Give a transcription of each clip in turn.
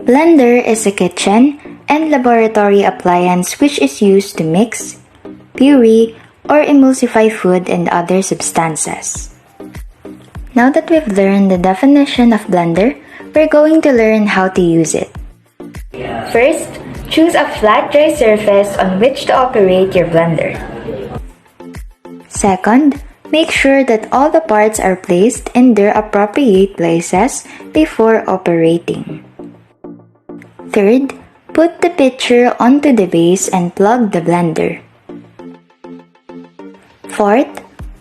Blender is a kitchen and laboratory appliance which is used to mix, puree, or emulsify food and other substances. Now that we've learned the definition of blender, we're going to learn how to use it. First, choose a flat dry surface on which to operate your blender. Second, make sure that all the parts are placed in their appropriate places before operating. Third, put the pitcher onto the base and plug the blender. Fourth,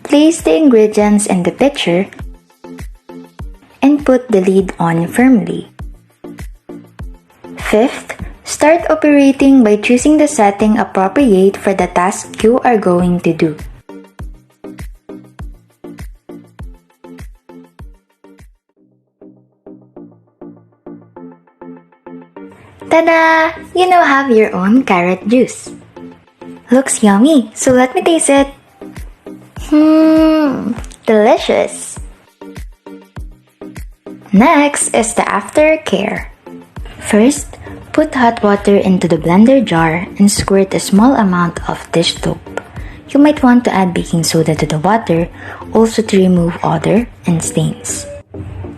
place the ingredients in the pitcher and put the lid on firmly. Fifth, start operating by choosing the setting appropriate for the task you are going to do. Tada! You now have your own carrot juice. Looks yummy, so let me taste it. Delicious! Next is the aftercare. First, put hot water into the blender jar and squirt a small amount of dish soap. You might want to add baking soda to the water, also to remove odor and stains.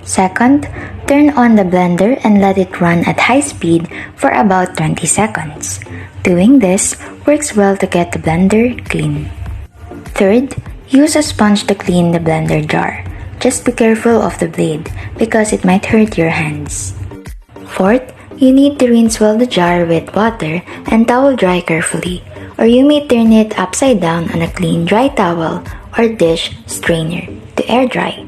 Second, turn on the blender and let it run at high speed for about 20 seconds. Doing this works well to get the blender clean. Third, use a sponge to clean the blender jar. Just be careful of the blade because it might hurt your hands. Fourth, you need to rinse well the jar with water and towel dry carefully, or you may turn it upside down on a clean dry towel or dish strainer to air dry.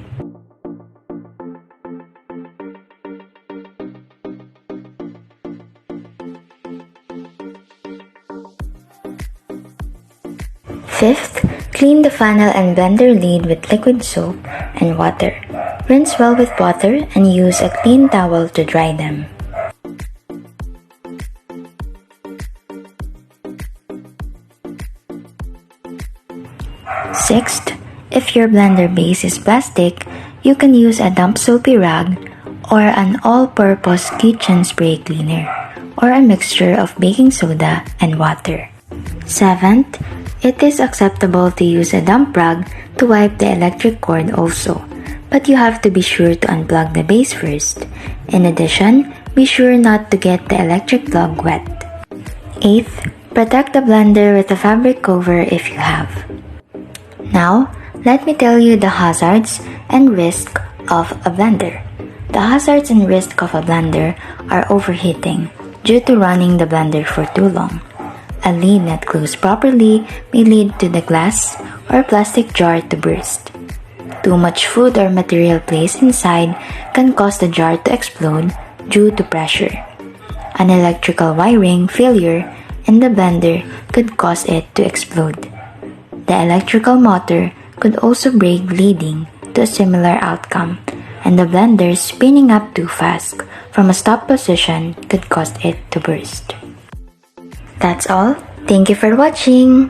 Fifth, clean the funnel and blender lid with liquid soap and water. Rinse well with water and use a clean towel to dry them. Sixth, if your blender base is plastic, you can use a damp soapy rag or an all-purpose kitchen spray cleaner or a mixture of baking soda and water. Seventh, it is acceptable to use a damp rag to wipe the electric cord also, but you have to be sure to unplug the base first. In addition, be sure not to get the electric plug wet. Eighth, protect the blender with a fabric cover if you have. Now, let me tell you the hazards and risk of a blender. The hazards and risk of a blender are overheating due to running the blender for too long. A lid not closed properly may lead to the glass or plastic jar to burst. Too much food or material placed inside can cause the jar to explode due to pressure. An electrical wiring failure in the blender could cause it to explode. The electrical motor could also break, leading to a similar outcome, and the blender spinning up too fast from a stop position could cause it to burst. That's all. Thank you for watching.